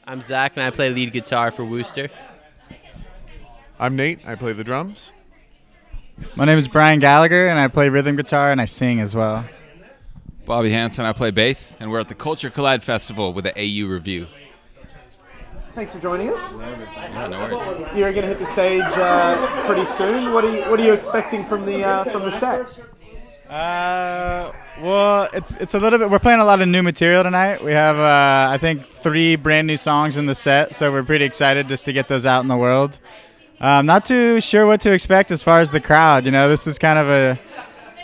I'm Zach, and I play lead guitar for Wooster. I'm Nate. I play the drums. My name is Brian Gallagher, and I play rhythm guitar, and I sing as well. Bobby Hansen, I play bass, and we're at the Culture Collide Festival with the AU Review. Thanks for joining us. Yeah, no worries. You're going to hit the stage pretty soon. What are you expecting from the set? Well, it's a little bit. We're playing a lot of new material tonight. We have I think 3 brand new songs in the set, so we're pretty excited just to get those out in the world. Not too sure what to expect as far as the crowd. You know, this is kind of a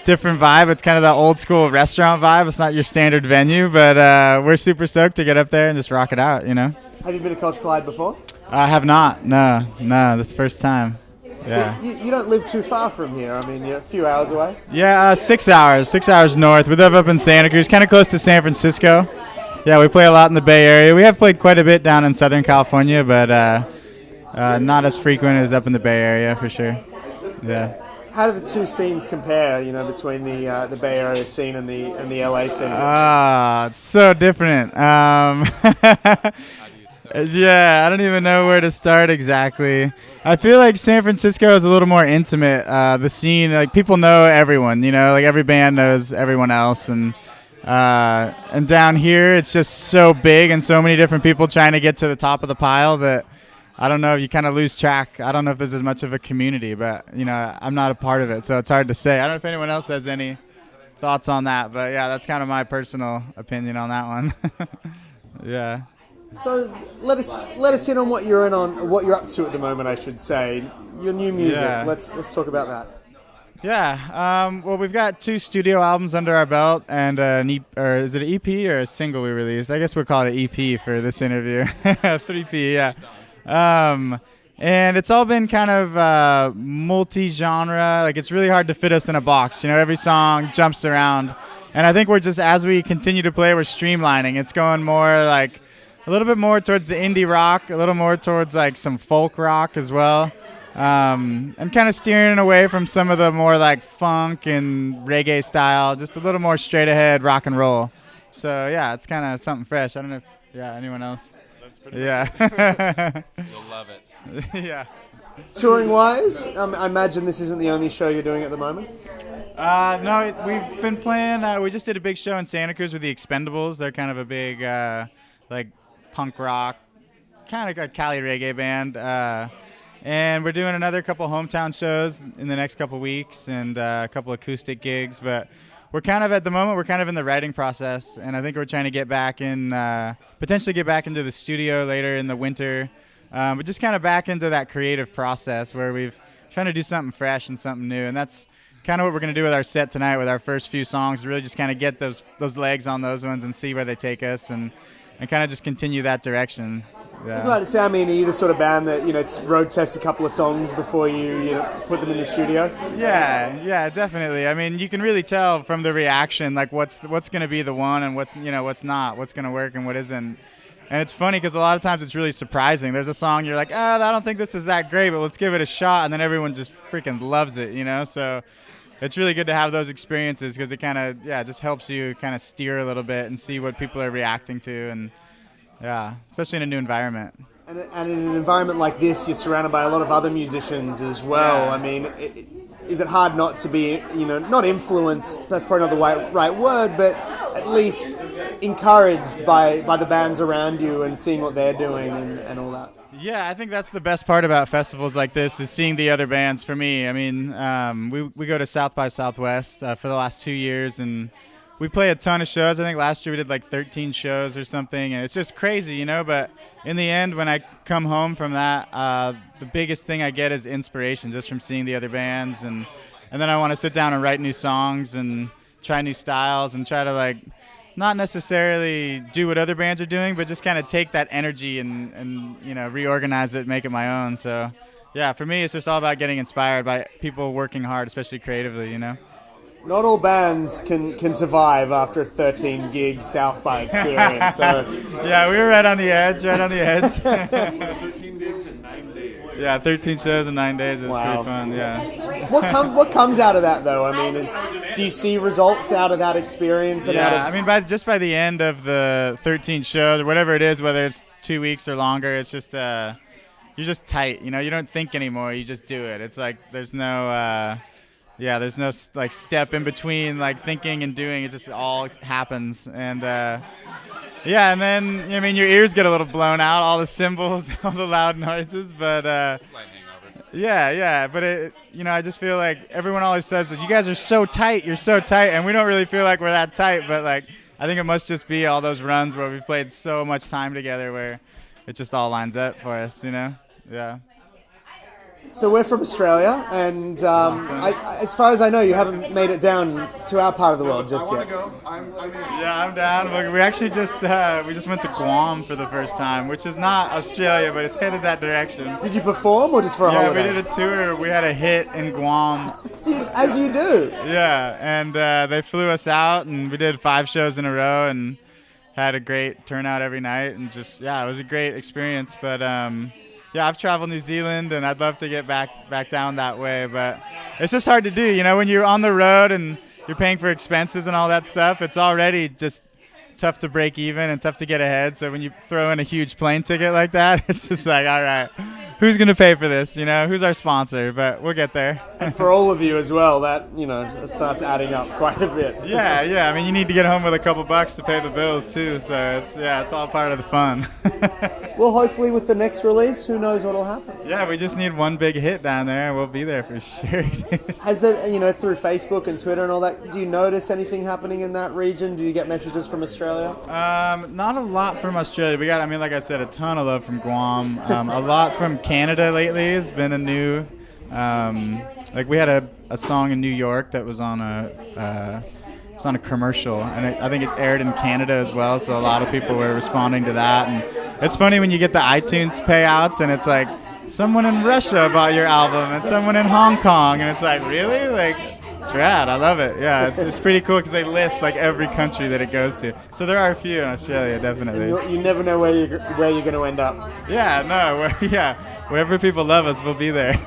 different vibe. It's kind of that old school restaurant vibe. It's not your standard venue, but we're super stoked to get up there and just rock it out. You know. Have you been to Culture Collide before? I have not. No, this is the first time. Yeah. You don't live too far from here. I mean, you're a few hours away. Yeah, 6 hours. 6 hours north. We live up in Santa Cruz, kind of close to San Francisco. Yeah, we play a lot in the Bay Area. We have played quite a bit down in Southern California, but not as frequent as up in the Bay Area for sure. Yeah. How do the two scenes compare? You know, between the Bay Area scene and the LA scene. It's so different. Yeah, I don't even know where to start exactly. I feel like San Francisco is a little more intimate. The scene, like people know everyone. You know, like every band knows everyone else, and down here it's just so big and so many different people trying to get to the top of the pile that. I don't know, you kind of lose track. I don't know if there's as much of a community, but, you know, I'm not a part of it, so it's hard to say. I don't know if anyone else has any thoughts on that, but, yeah, that's kind of my personal opinion on that one. Yeah. So let us in on what you're up to at the moment, I should say. Your new music. Yeah. Let's talk about that. Yeah. Well, we've got 2 studio albums under our belt, and or is it an EP or a single we released? I guess we'll call it an EP for this interview. 3P, yeah. And it's all been kind of multi-genre. Like, it's really hard to fit us in a box. You know, every song jumps around. And I think we're just, as we continue to play, we're streamlining. It's going more like a little bit more towards the indie rock, a little more towards like some folk rock as well. And kind of steering away from some of the more like funk and reggae style, just a little more straight ahead rock and roll. So yeah, it's kind of something fresh. I don't know if, anyone else? Yeah. You'll love it. Yeah. Touring wise, I imagine this isn't the only show you're doing at the moment. No, we've been playing. We just did a big show in Santa Cruz with the Expendables. They're kind of a big, like punk rock, kind of a Cali reggae band. And we're doing another couple hometown shows in the next couple weeks and a couple acoustic gigs. But we're kind of at the moment, we're kind of in the writing process, and I think we're trying to get back in, potentially get back into the studio later in the winter, but just kind of back into that creative process where we've trying to do something fresh and something new, and that's kind of what we're going to do with our set tonight with our first few songs, really just kind of get those legs on those ones and see where they take us and kind of just continue that direction. Yeah. That's right to say. I mean, are you the sort of band that, you know, road test a couple of songs before you put them in the studio? Yeah, definitely. I mean, you can really tell from the reaction, like what's going to be the one and what's not, what's going to work and what isn't. And it's funny because a lot of times it's really surprising. There's a song you're like, I don't think this is that great, but let's give it a shot, and then everyone just freaking loves it, you know. So it's really good to have those experiences because it kind of just helps you kind of steer a little bit and see what people are reacting to and. Yeah, especially in a new environment. And in an environment like this, you're surrounded by a lot of other musicians as well. Yeah. I mean, is it hard not to be, not influenced, that's probably not the right word, but at least encouraged by the bands around you and seeing what they're doing and all that? Yeah, I think that's the best part about festivals like this is seeing the other bands for me. I mean, we go to South by Southwest for the last 2 years, and we play a ton of shows. I think last year we did like 13 shows or something, and it's just crazy, but in the end, when I come home from that, the biggest thing I get is inspiration just from seeing the other bands, and then I want to sit down and write new songs and try new styles and try to like not necessarily do what other bands are doing, but just kind of take that energy and reorganize it, make it my own. So yeah, for me, it's just all about getting inspired by people working hard, especially creatively, Not all bands can survive after a 13-gig South by experience. So yeah, we were right on the edge. 13 gigs in 9 days. Yeah, 13 shows in 9 days. It was Wow. pretty fun. Yeah. What comes out of that though? I mean, do you see results out of that experience? And out Yeah, of, I mean, by the end of the 13 shows, or whatever it is, whether it's 2 weeks or longer, it's just you're just tight. You know, you don't think anymore. You just do it. It's like there's no there's no like step in between like thinking and doing. It just all happens. And yeah, and then I mean, your ears get a little blown out, all the cymbals, all the loud noises, but yeah, but I just feel like everyone always says that you guys are so tight, you're so tight, and we don't really feel like we're that tight, but like I think it must just be all those runs where we've played so much time together where it just all lines up for us, you know? Yeah. So we're from Australia, and as far as I know, you haven't made it down to our part of the world just yet. Yeah, I'm down. Look, we actually just went to Guam for the first time, which is not Australia, but it's headed that direction. Did you perform or just for a Yeah, holiday? we did a tour. We had a hit in Guam. See, as you do. Yeah, and they flew us out, and we did 5 shows in a row, and had a great turnout every night, and just it was a great experience. But yeah, I've traveled New Zealand, and I'd love to get back down that way, but it's just hard to do. You know, when you're on the road and you're paying for expenses and all that stuff, it's already just tough to break even and tough to get ahead. So when you throw in a huge plane ticket like that, it's just like, all right, who's going to pay for this? You know, who's our sponsor? But we'll get there. And for all of you as well, that, it starts adding up quite a bit. Yeah. I mean, you need to get home with a couple bucks to pay the bills too. So it's all part of the fun. Well, hopefully with the next release, who knows what'll happen. Yeah, we just need one big hit down there, and we'll be there for sure. Has there, through Facebook and Twitter and all that, do you notice anything happening in that region? Do you get messages from Australia? Not a lot from Australia. We got, like I said, a ton of love from Guam. A lot from Canada lately. Has been a new, like we had a song in New York that was on a commercial, and I think it aired in Canada as well. So a lot of people were responding to that, and it's funny when you get the iTunes payouts, and it's like someone in Russia bought your album, and someone in Hong Kong, and it's like, really? Like, it's rad. I love it. Yeah, it's pretty cool because they list like every country that it goes to. So there are a few in Australia, definitely. You never know where you're going to end up. Yeah, no, wherever people love us, we'll be there.